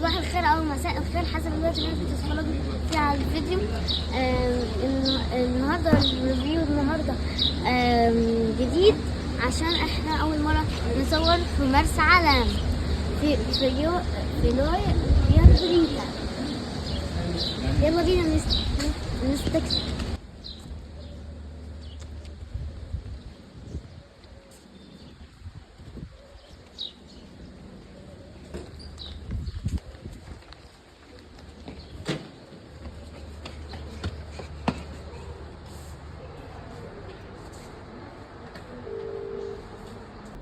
صباح الخير او مساء الخير حسب الوقت اللي انتوا بتتفرجوا فيه على الفيديو. النهارده الريفيو جديد عشان احنا اول مره نصور في مرسى علم في يلا بينا نستكشف.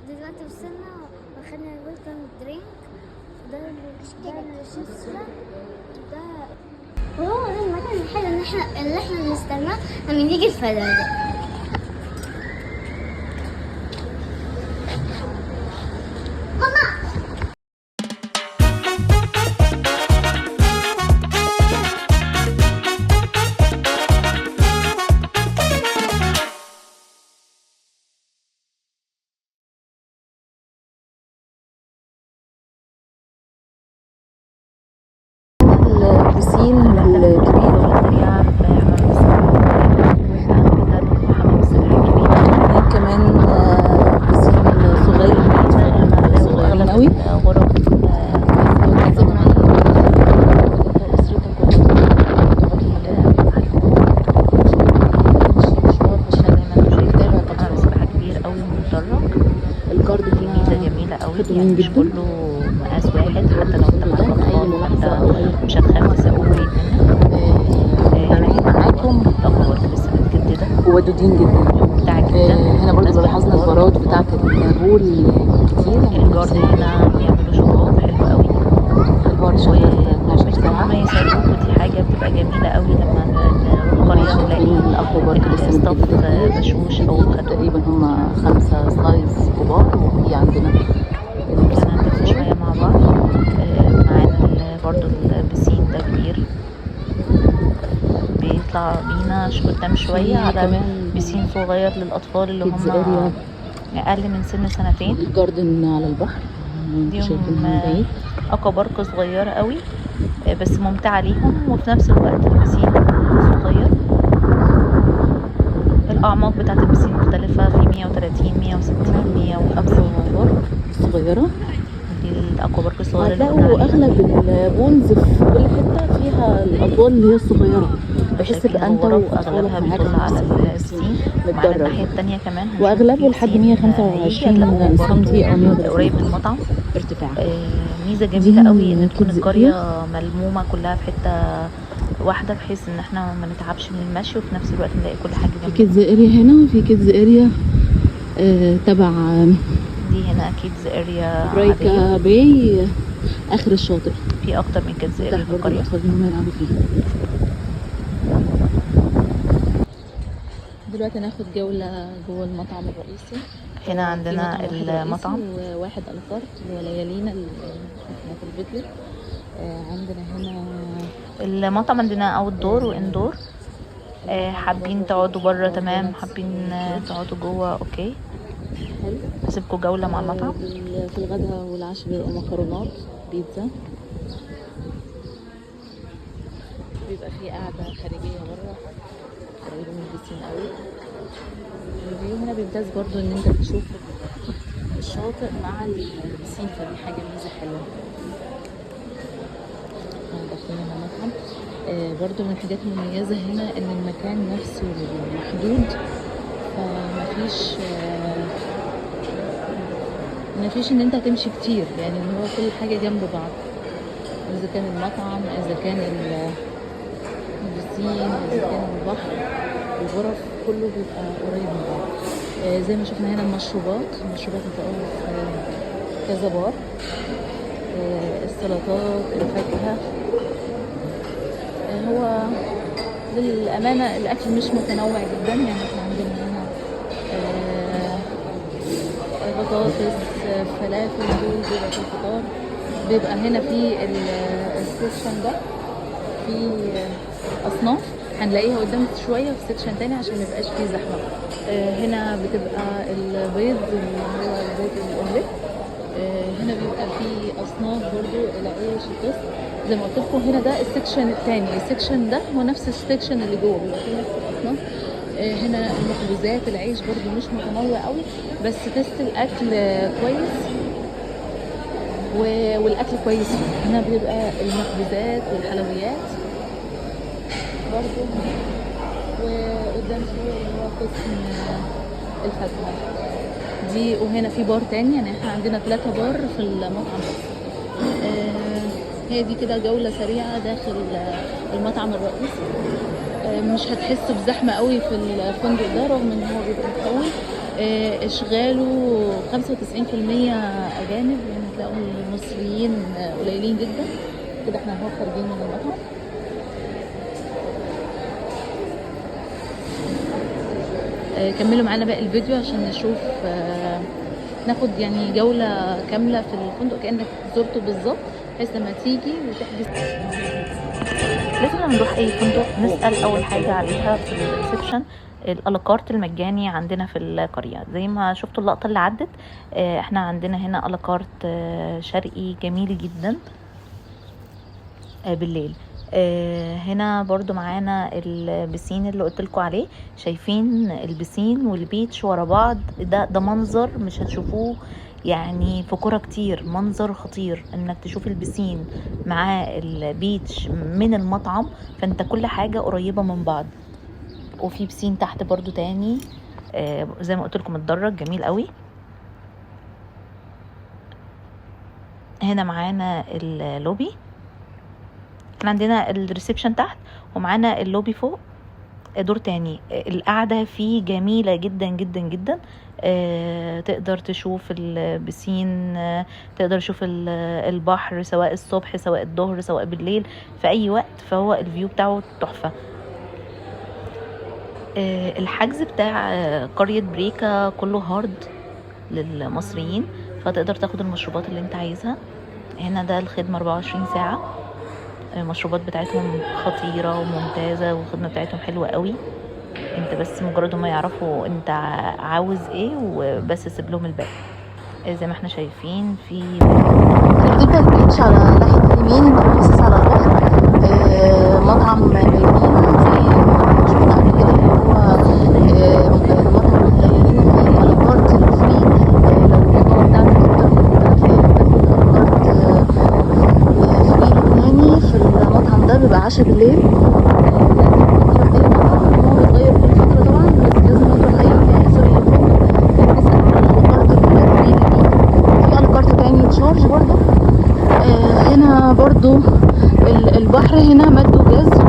دلوقتي وصلنا واخدنا الويلكم درينك. ده الشيبس ده وهو ده المكان الحلو اللي احنا بنستناه لما نيجي الفنادق. البسين الكبير كمان بسين صغير قوي غرف الجارد فيه ميزه جميله قوي، يعني مش كله مقاس واحد، حتى لو انت معاك اطفال حتى مش هتخاف تسوق بعيد منك. معاكم الاخبار لسه متجدده وودودين جدا بتاع جدا. هنا برضه لاحظنا البارات بتاعت البول كتير، الجارد هنا بيعملوا شغل حلو قوي. البار شغال 12 ساعه ما يسالوك، ودي حاجه بتبقى جميله قوي لما نروح قريه نلاقي الاكوا بارك لسه ستاف بشوش او تقريبا هم 5 سلايز كبار، وفي عندنا هنلف شويه مع بعض. معانا برضو البسين ده كبير، بيطلع بينا قدام شويه على بسين صغير للاطفال اللي هم اقل من سن 2 سنين. الجاردن على البحر دي اكوا بارك صغيره قوي بس ممتعه ليهم، وفي نفس الوقت البسين صغير. الاعماق بتاعت البسين مختلفه، في 130 160 150 صغيره. دي الاكوا بارك الصغيره اللي هتلاقوا اغلب البونز في كل حته فيها الاطوال اللي هي الصغيره، بحيث تبقى انت واطفالك معاك على البسين. وعلى الناحيه الثانيه كمان واغلبه لحد 125 سم او 130 قريب من المطعم ارتفاع. ميزه جميله قوي ان تكون القريه ملمومه كلها في حته واحده، بحيث ان احنا ما نتعبش من المشي، وفي نفس الوقت نلاقي كل حاجه جنبنا. في كيدز اريا هنا، وفي كيدز اريا تبع دي هنا كيدز اريا برايكا باي اخر الشاطئ. في اكتر من كيدز اريا في القريه يلعبوا فيها. دلوقتي هناخد جوله جوه المطعم الرئيسي. هنا عندنا المطعم وواحد الفار اللي هو ليالينا اللي في الفيديو. عندنا هنا المطعم عندنا اوت دور وان دور. حابين تقعدوا بره تمام، حابين تقعدوا جوه اوكي. حلو. هسيبكم جوله مع المطعم. في الغداء والعشاء بيبقى مكرونات بيتزا، بيبقى في قاعده خارجيه بره قريبه من البسين قوي. الفيو هنا بيمتاز برضو ان انت بتشوف الشاطئ مع البسين، فدي حاجه ميزه حلوه. داخلين المطعم. برضو من الحاجات المميزه هنا ان المكان نفسه محدود، مفيش ان انت تمشي كتير، يعني ان هو كل حاجه جنب بعض، اذا كان المطعم، اذا كان البسين، اذا كان البحر، الغرف، كله بيبقى قريب من بعض. زي ما شفنا هنا المشروبات هتلاقوها في كذا بار. السلطات، الفاكهه. هو للامانه الاكل مش متنوع جدا، يعني احنا عندنا هنا بطاطس، فلافل، دول بيبقى في الفطار. بيبقى هنا في السكشن ده في اصناف هنلاقيها قدام شويه في سكشن تاني عشان ما يبقاش فيه زحمه. هنا بتبقى البيض اللي هو البيض الاومليت، هنا بيبقى فيه اصناف برضو العيش القسط زي ما قلت لكم. هنا ده السكشن الثاني، السكشن ده هو نفس السكشن اللي جوه، بيبقى فيه نفس الاصناف. هنا المخبوزات، العيش برضو مش متنوع قوي بس تست الاكل كويس والاكل كويس. هنا بيبقى المخبوزات والحلويات برضو، وقدام شويه اللي هو قسم الفاكهه دي. وهنا في بار تاني، يعني احنا عندنا 3 بار في المطعم بس. هي دي كده جولة سريعة داخل المطعم الرئيسي. مش هتحسوا بزحمة قوي في الفندق ده رغم ان هو بيبقى مطول. اشغاله 95% اجانب، يعني هتلاقوا المصريين قليلين جدا. كده احنا اهو خارجين من المطعم. كملوا معانا باقي الفيديو عشان نشوف ناخد يعني جولة كاملة في الفندق كأنك زرته بالظبط، بحيث لما تيجي وتحجز. لازم لما نروح اي فندق نسأل اول حاجة عليها في الريسبشن الالكارت المجاني عندنا في القرية. زي ما شفتوا اللقطة اللي عدت، احنا عندنا هنا الكارت شرقي جميل جدا بالليل. هنا برضو معانا البسين اللي قلتلكوا عليه. شايفين البسين والبيتش ورا بعض، ده منظر مش هتشوفوه يعني في كرة كتير. منظر خطير انك تشوف البسين مع البيتش من المطعم، فانت كل حاجة قريبة من بعض. وفي بسين تحت برضو تاني زي ما قلتلكم متدرج جميل قوي. هنا معانا اللوبي، احنا عندنا الريسبشن تحت ومعانا اللوبي فوق دور تاني. القعدة فيه جميلة جدا جدا جدا. تقدر تشوف البسين، تقدر تشوف البحر سواء الصبح سواء الظهر سواء بالليل في اي وقت، فهو الفيو بتاعه تحفة. الحجز بتاع قرية بريكا كله هارد للمصريين، فتقدر تاخد المشروبات اللي انت عايزها. هنا ده الخدمة 24 ساعة. المشروبات بتاعتهم خطيرة وممتازة والخدمة بتاعتهم حلوة قوي. انت بس مجرد ما يعرفوا انت عاوز ايه وبس سيب لهم الباقي. زي ما احنا شايفين في دي البيتش على ناحية اليمين، انت باصص على البحر. مطعم مارينا زي ما شفنا قبل كده، اللي هو مطعم ليالينا فيه الكارت الفري. لو الإقامة بتاعتك أكتر من 3 ليالي بتاخد الكارت فري لبناني. في المطعم ده بيبقى 10 بالليل. لازم نروح أي مطعم، هو بيتغير كل فترة طبعا، بس لازم نروح أي سوري نسأل عن الكارت الفري دي. في الكارت تاني تشارج برضو. هنا برضو البحر هنا مد وجزر.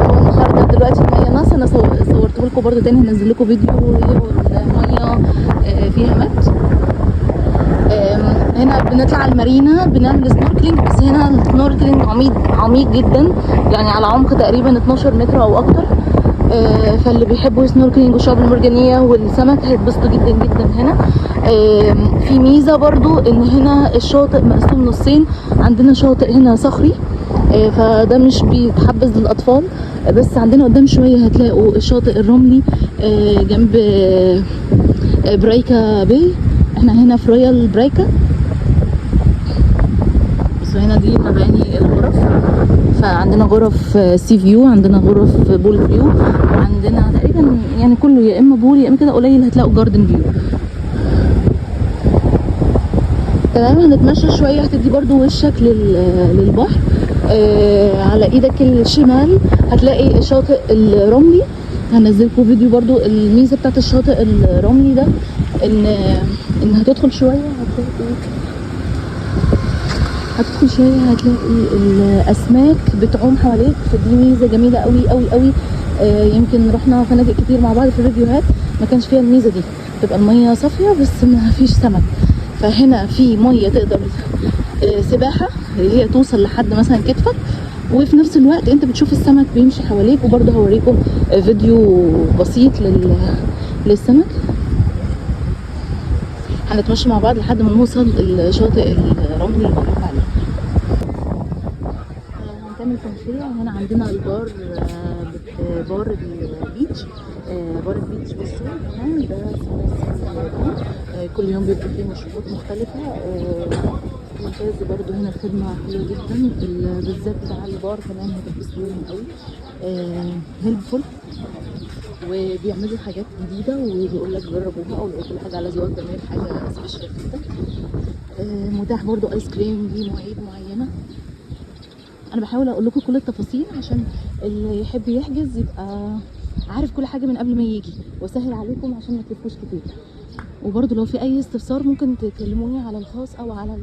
هو النهارده دلوقتي المية ناقصة. انا صورته لكم برضو تاني، هنزل لكم فيديو المية فيها مد. هنا بنطلع على المارينا بنعمل سنوركلينج، بس هنا السنوركلينج عميق جدا، يعني على عمق تقريبا 12 متر او اكتر. فاللي بيحبوا السنوركلينج والشعاب المرجانيه والسمك هيتبسطوا جدا جدا هنا. في ميزه برضو ان هنا الشاطئ مقسوم نصين. عندنا شاطئ هنا صخري، فده مش بيتحبذ للاطفال، بس عندنا قدام شويه هتلاقوا الشاطئ الرملي جنب برايكا باي. احنا هنا في رويال برايكا. بس هنا دي مباني الغرف، فعندنا غرف سي فيو، عندنا غرف بول فيو، عندنا تقريبا يعني كله يا اما بول يا اما كده قليل هتلاقوا جاردن فيو. تمام، هنتمشى شويه هتدي برضو وشك للبحر. على ايدك الشمال هتلاقي الشاطئ الرملي. هنزلكوا فيديو برضو. الميزه بتاعت الشاطئ الرملي ده ان هتدخل شويه هتلاقي الاسماك بتعوم حواليك، فدي ميزه جميله قوي قوي قوي. يمكن رحنا فنادق كتير مع بعض في الفيديوهات ما كانش فيها الميزه دي، تبقى الميه صافيه بس ما فيش سمك. فهنا في ميه تقدر سباحه اللي هي توصل لحد مثلا كتفك، وفي نفس الوقت انت بتشوف السمك بيمشي حواليك. وبرضه هوريكم فيديو بسيط للسمك. هنتمشى مع بعض لحد ما نوصل الشاطئ الرملي اللي بقولك عليه. هنكمل تمشية. وهنا عندنا البار، بار البيتش. بيتش. بار البيتش بصوا هنا ده كل يوم بيبقى فيه مشروبات مختلفة. ممتاز برضو هنا الخدمة حلوة جدا، بالذات بتاع البار كمان هتتبسطوا بيهم قوي. هيلبفول وبيعملوا حاجات جديدة وبيقول لك جربوها، ولو كل حاجة على ذوقك جميل، حاجة سبيشال جدا. متاح برضو ايس كريم ليه مواعيد معينة. انا بحاول اقول لكم كل التفاصيل عشان اللي يحب يحجز يبقى عارف كل حاجة من قبل ما يجي، واسهل عليكم عشان ما تلفوش كتير. وبرضو لو في اي استفسار ممكن تكلموني على الخاص او على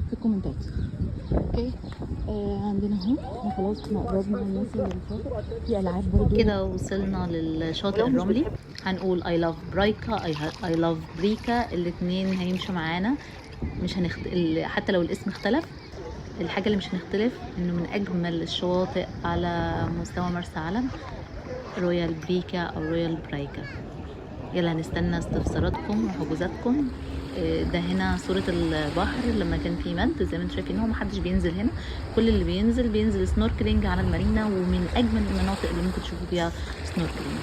في الكومنتات. اوكي. عندنا اهو احنا خلاص احنا قربنا من الناس اللي الشاطئ. في العاب برضو كده وصلنا للشاطئ الرملي. هنقول I love برايكا I love بريكا، الاتنين هيمشوا معانا. مش حتى لو الاسم اختلف، الحاجة اللي مش هنختلف انه من اجمل الشواطئ على مستوى مرسى علم رويال بريكا او رويال برايكا. يلا هنستنى استفساراتكم وحجوزاتكم. ده هنا صورة البحر لما كان في مد، زي ما انتم شايفين هو محدش بينزل هنا، كل اللي بينزل سنوركلينج على المارينا، ومن اجمل المناطق اللي ممكن تشوفوا فيها سنوركلينج.